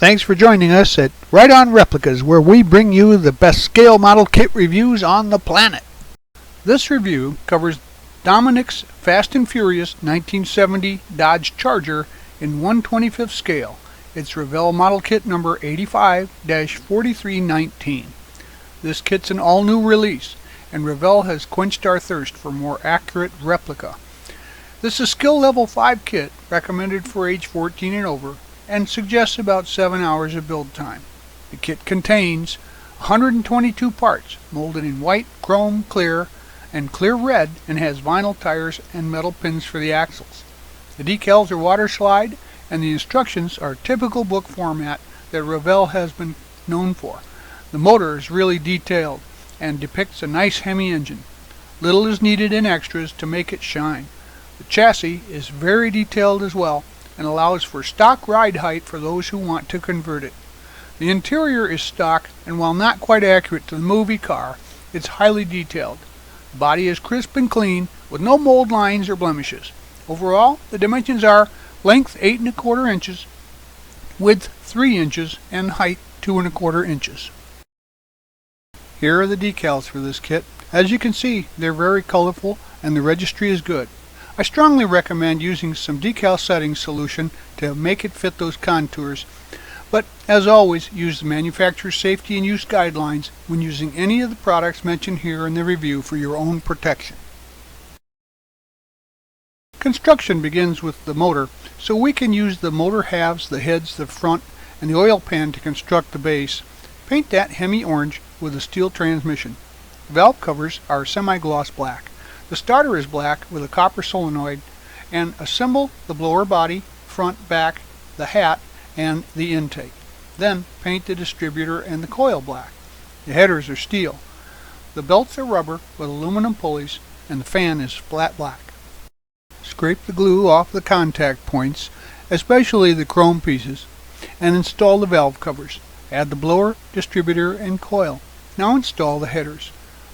Thanks for joining us at Right On Replicas, where we bring you the best scale model kit reviews on the planet. This review covers Dominic's Fast and Furious 1970 Dodge Charger in 1/25th scale. It's Revell model kit number 85-4319. This kit's an all-new release, and Revell has quenched our thirst for more accurate replica. This is skill level 5 kit, recommended for age 14 and over, and suggests about 7 hours of build time. The kit contains 122 parts, molded in white, chrome, clear, and clear red, and has vinyl tires and metal pins for the axles. The decals are water slide, and the instructions are typical book format that Revell has been known for. The motor is really detailed and depicts a nice Hemi engine. Little is needed in extras to make it shine. The chassis is very detailed as well, and allows for stock ride height for those who want to convert it. The interior is stock, and while not quite accurate to the movie car, it's highly detailed. The body is crisp and clean, with no mold lines or blemishes. Overall, the dimensions are length 8 1/4 inches, width 3 inches, and height 2 1/4 inches. Here are the decals for this kit. As you can see, they're very colorful, and the registry is good. I strongly recommend using some decal setting solution to make it fit those contours, but as always, use the manufacturer's safety and use guidelines when using any of the products mentioned here in the review for your own protection. Construction begins with the motor, so we can use the motor halves, the heads, the front, and the oil pan to construct the base. Paint that Hemi orange with a steel transmission. The valve covers are semi-gloss black. The starter is black with a copper solenoid, and assemble the blower body, front, back, the hat, and the intake. Then paint the distributor and the coil black. The headers are steel. The belts are rubber with aluminum pulleys, and the fan is flat black. Scrape the glue off the contact points, especially the chrome pieces, and install the valve covers. Add the blower, distributor, and coil. Now install the headers.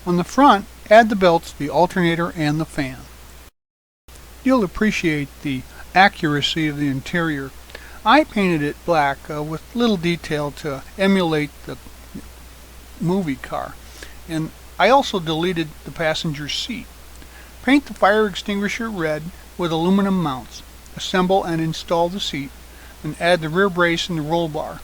On the front, add the belts, the alternator, and the fan. You'll appreciate the accuracy of the interior. I painted it black with little detail to emulate the movie car, and I also deleted the passenger seat. Paint the fire extinguisher red with aluminum mounts. Assemble and install the seat, and add the rear brace and the roll bar.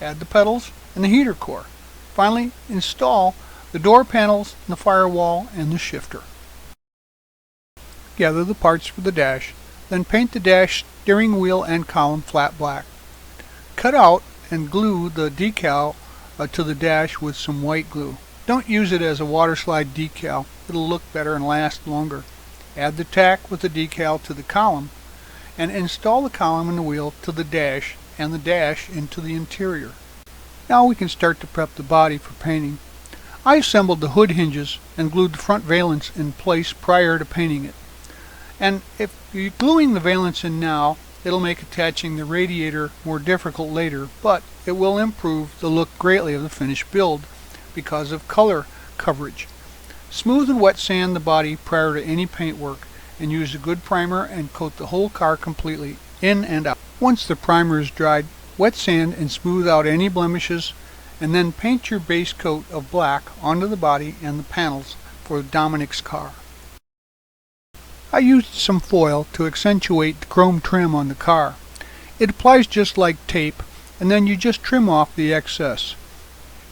Add the pedals and the heater core. Finally, install the door panels, the firewall, and the shifter. Gather the parts for the dash, then paint the dash, steering wheel, and column flat black. Cut out and glue the decal to the dash with some white glue. Don't use it as a water slide decal. It'll look better and last longer. Add the tack with the decal to the column, and install the column and the wheel to the dash, and the dash into the interior. Now we can start to prep the body for painting. I assembled the hood hinges and glued the front valance in place prior to painting it. And if you're gluing the valance in now, it'll make attaching the radiator more difficult later, but it will improve the look greatly of the finished build because of color coverage. Smooth and wet sand the body prior to any paint work, and use a good primer and coat the whole car completely, in and out. Once the primer is dried, wet sand and smooth out any blemishes, and then paint your base coat of black onto the body and the panels for Dominic's car. I used some foil to accentuate the chrome trim on the car. It applies just like tape, and then you just trim off the excess.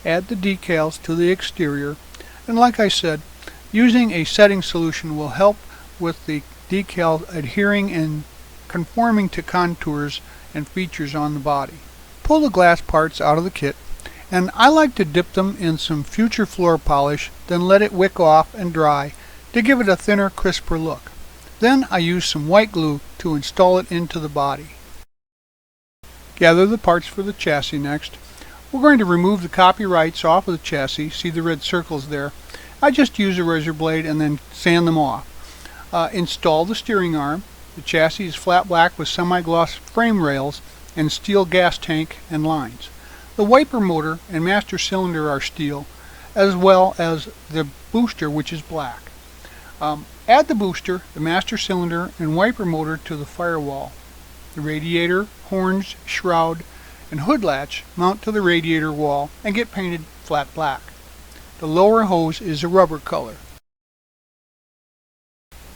Add the decals to the exterior, and like I said, using a setting solution will help with the decal adhering and conforming to contours and features on the body. Pull the glass parts out of the kit, and I like to dip them in some future floor polish, then let it wick off and dry to give it a thinner, crisper look. Then I use some white glue to install it into the body. Gather the parts for the chassis next. We're going to remove the copyrights off of the chassis. See the red circles there. I just use a razor blade and then sand them off. Install the steering arm. The chassis is flat black with semi-gloss frame rails and steel gas tank and lines. The wiper motor and master cylinder are steel, as well as the booster, which is black. Add the booster, the master cylinder, and wiper motor to the firewall. The radiator, horns, shroud, and hood latch mount to the radiator wall and get painted flat black. The lower hose is a rubber color.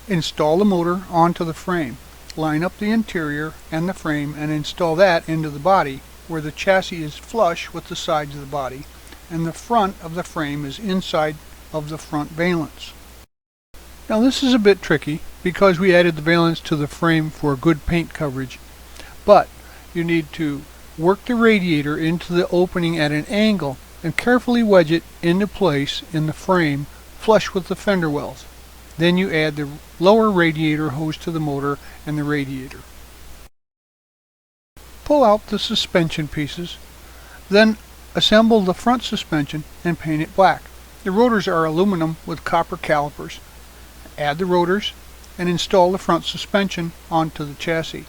Install the motor onto the frame. Line up the interior and the frame and install that into the body, where the chassis is flush with the sides of the body and the front of the frame is inside of the front valance. Now this is a bit tricky because we added the valance to the frame for good paint coverage, but you need to work the radiator into the opening at an angle and carefully wedge it into place in the frame flush with the fender wells. Then you add the lower radiator hose to the motor and the radiator. Pull out the suspension pieces, then assemble the front suspension and paint it black. The rotors are aluminum with copper calipers. Add the rotors and install the front suspension onto the chassis.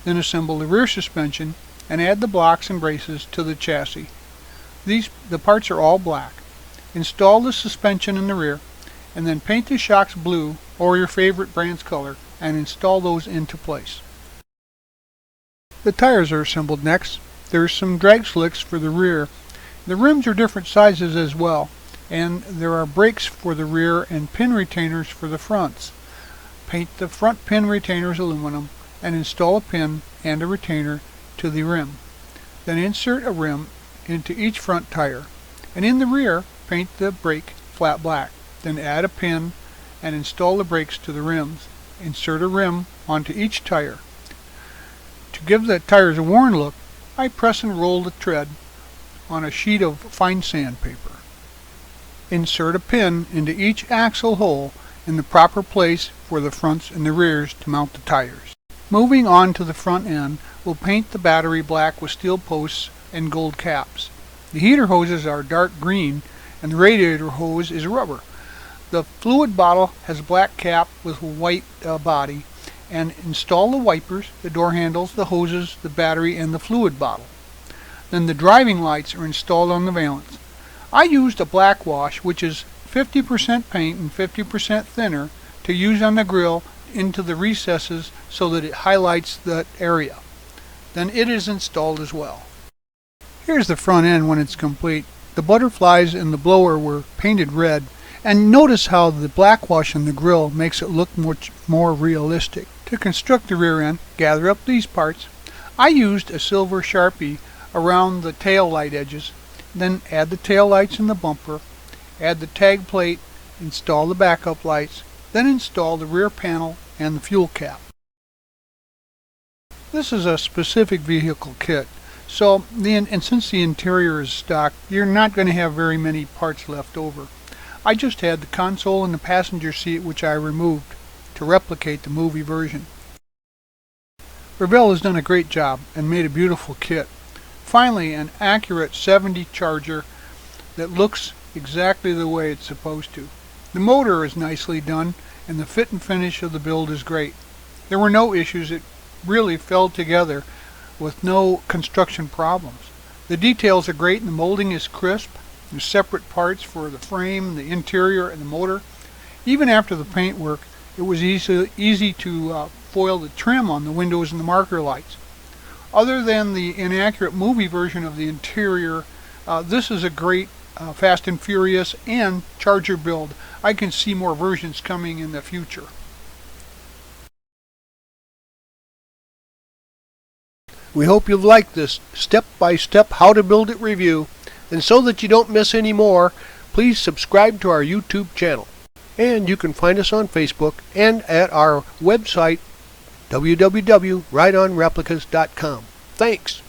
Then assemble the rear suspension and add the blocks and braces to the chassis. The parts are all black. Install the suspension in the rear and then paint the shocks blue or your favorite brand's color and install those into place. The tires are assembled next. There's some drag slicks for the rear. The rims are different sizes as well, and there are brakes for the rear and pin retainers for the fronts. Paint the front pin retainers aluminum and install a pin and a retainer to the rim. Then insert a rim into each front tire, and in the rear paint the brake flat black. Then add a pin and install the brakes to the rims. Insert a rim onto each tire. To give the tires a worn look, I press and roll the tread on a sheet of fine sandpaper. Insert a pin into each axle hole in the proper place for the fronts and the rears to mount the tires. Moving on to the front end, we'll paint the battery black with steel posts and gold caps. The heater hoses are dark green and the radiator hose is rubber. The fluid bottle has a black cap with a white body, and install the wipers, the door handles, the hoses, the battery, and the fluid bottle. Then the driving lights are installed on the valance. I used a black wash, which is 50% paint and 50% thinner, to use on the grill into the recesses so that it highlights that area. Then it is installed as well. Here's the front end when it's complete. The butterflies and the blower were painted red, and notice how the black wash on the grill makes it look much more realistic. To construct the rear end, gather up these parts. I used a silver Sharpie around the tail light edges, then add the tail lights and the bumper, add the tag plate, install the backup lights, then install the rear panel and the fuel cap. This is a specific vehicle kit, so since the interior is stock, you're not going to have very many parts left over. I just had the console and the passenger seat, which I removed to replicate the movie version. Revell has done a great job and made a beautiful kit. Finally, an accurate 70 Charger that looks exactly the way it's supposed to. The motor is nicely done and the fit and finish of the build is great. There were no issues. It really fell together with no construction problems. The details are great and the molding is crisp. There's separate parts for the frame, the interior, and the motor. Even after the paint work, it was easy to foil the trim on the windows and the marker lights. Other than the inaccurate movie version of the interior, this is a great Fast and Furious and Charger build. I can see more versions coming in the future. We hope you've liked this step-by-step how to build it review, and so that you don't miss any more, please subscribe to our YouTube channel. And you can find us on Facebook and at our website www.rightonreplicas.com. Thanks!